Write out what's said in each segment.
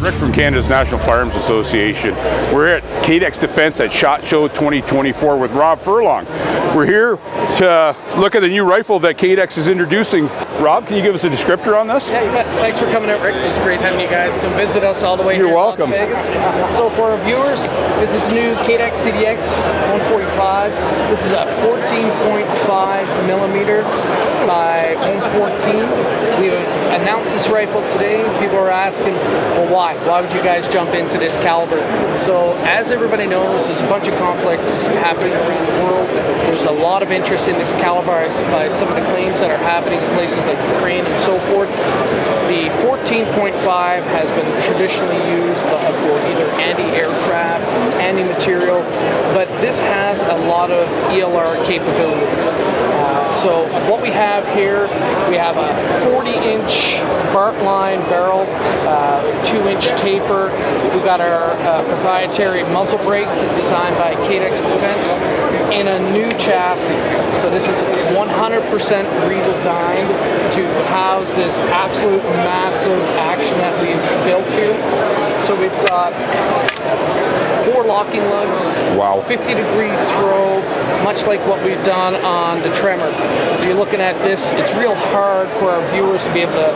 Rick from Canada's National Firearms Association. We're at Cadex Defence at SHOT Show 2024 with Rob Furlong. We're here to look at the new rifle that Cadex is introducing. Rob, can you give us a descriptor on this? Yeah, you bet. Thanks for coming out, Rick. It's great having you guys come visit us all the way here in Las Vegas. So for our viewers, this is new Cadex CDX-X145. This is a 14.5 millimeter by 114. We announced this rifle today. People are asking, well, why? Why would you guys jump into this caliber? So as everybody knows, there's a bunch of conflicts happening around the world. There's a lot of interest in this caliber by some of the claims that are happening in places like Ukraine and so forth. The 14.5 has been traditionally used for either anti-aircraft, anti-material, but this has a lot of ELR capabilities. So what we have here, we have a 40-inch Bartline barrel, 2-inch taper. We got our proprietary muzzle brake designed by Cadex Defence in a new chassis. So this is 100% redesigned to house this absolute massive action that we've built here. So we've got 4 locking lugs, wow, 50-degree throw, much like what we've done on the Tremor. If you're looking at this, it's real hard for our viewers to be able to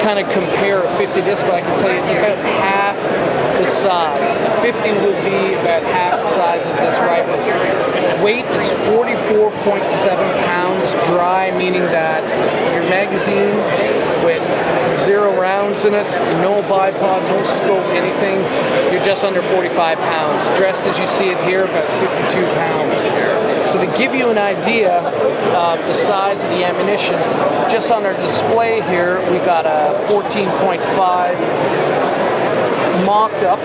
kind of compare a 50 this, but I can tell you it's about half the size. 50 would be about half the size of this rifle. Weight is 44.7 pounds dry, meaning that your magazine with 0 rounds in it, no bipod, no scope, anything, you're just under 45 pounds. Dressed as you see it here, about 52 pounds. So to give you an idea of the size of the ammunition, just on our display here, we got a 14.5 mocked up,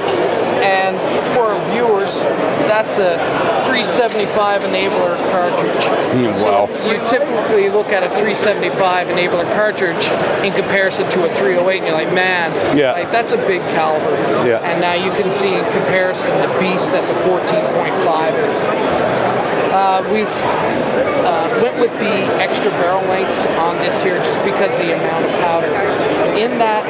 and for our viewers, that's a 375 enabler cartridge. Wow. So you typically look at a 375 enabler cartridge in comparison to a 308, and you're like, man, like, that's a big caliber. Yeah. And now you can see in comparison the beast that the 14.5 is. We've went with the extra barrel length on this here just because of the amount of powder. In that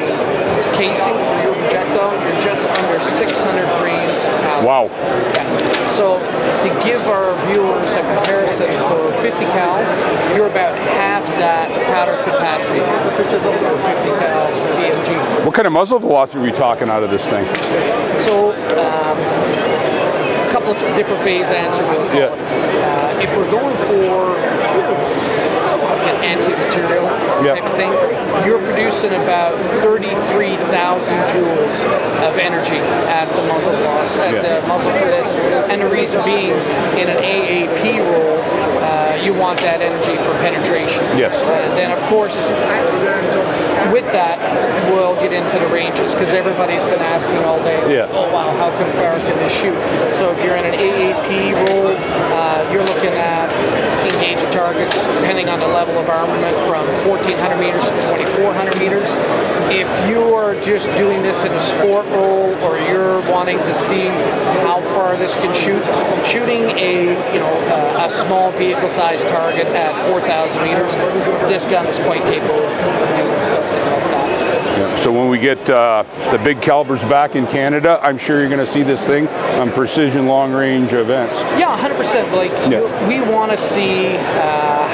casing for your projectile, you're just under 600 grains of powder. Wow. Yeah. So to give our viewers a comparison, for 50 cal, you're about half that powder capacity for 50 cal BMG. What kind of muzzle velocity are we talking out of this thing? So a couple of different phase answer we'll call it. If we're going for an anti-material type of thing, you're producing about 33,000 joules of energy at the muzzle loss, at the muzzle for this. And the reason being, in an AAP roll, you want that energy for penetration. Yes. Then, of course, with that, we'll get into the ranges, because everybody's been asking all day, oh wow, how far can this shoot? So if you're in an AAP roll, you're looking at engaging targets, depending on the level of armament, from 1,400 meters to 2,400 meters. If you are just doing this in a sport roll, or you're wanting to see how far this can shoot, shooting a small vehicle-sized target at 4,000 meters, this gun is quite capable of doing stuff like that. Yeah. So when we get the big calibers back in Canada, I'm sure you're going to see this thing on precision long-range events. Yeah, 100%. Like, we want to see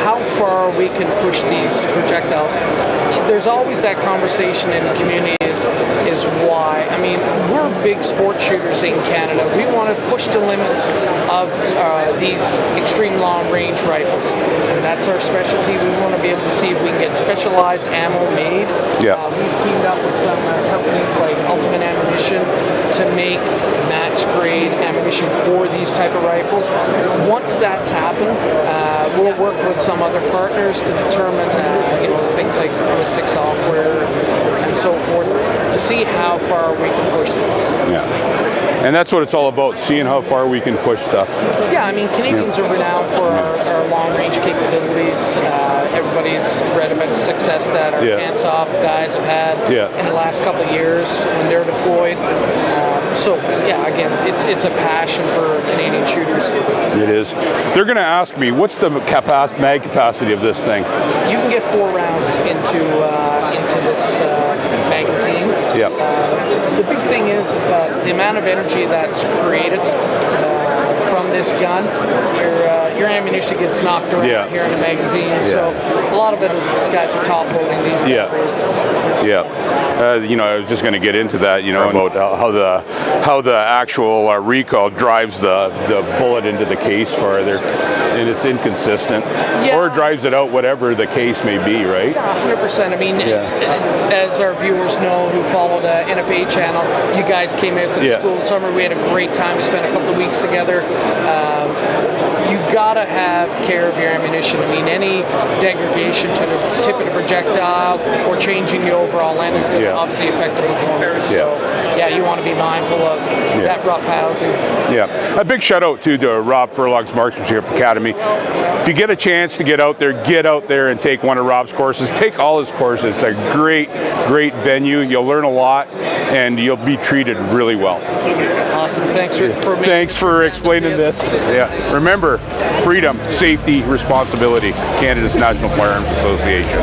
how far we can push these projectiles. There's always that conversation in the community is why. I mean, we're big sport shooters in Canada. We want to push the limits of these extreme long-range rifles, and that's our specialty. We want to be able to see if we can get specialized ammo made. We've teamed up with some companies like Ultimate Ammunition to make match-grade ammunition for these type of rifles. Once that's happened, we'll work with some other partners to determine things like ballistic software and so forth, to see how far we can push this. Yeah. And that's what it's all about, seeing how far we can push stuff. Yeah, I mean, Canadians are renowned for our long-range capabilities. Everybody's read about the success that our hands-off guys have had in the last couple of years when they're deployed. So, yeah, again, it's a passion for Canadian shooters. It is. They're going to ask me, what's the mag capacity of this thing? You can get 4 rounds into this magazine. Yeah. The big thing is that the amount of energy that's created from this gun, your ammunition gets knocked around here in the magazine. So a lot of it is guys are top loading these batteries. You know, I was just going to get into that, you know, about how the actual recoil drives the bullet into the case farther, and it's inconsistent, or drives it out, whatever the case may be, right? Yeah, 100%. I mean, as our viewers know who follow the NFA channel, you guys came out to the school in summer. We had a great time. We spent a couple of weeks together. You gotta have care of your ammunition. I mean, any degradation to the tip of the projectile or changing the overall length is going to obviously affect the performance. So, you want to be mindful of that rough housing. Yeah, a big shout out to Rob Furlong's Marksmanship Academy. If you get a chance to get out there and take one of Rob's courses. Take all his courses. It's a great venue. You'll learn a lot, and you'll be treated really well. Awesome. Thanks for explaining this. Yeah. Remember, freedom, safety, responsibility. Canada's National Firearms Association.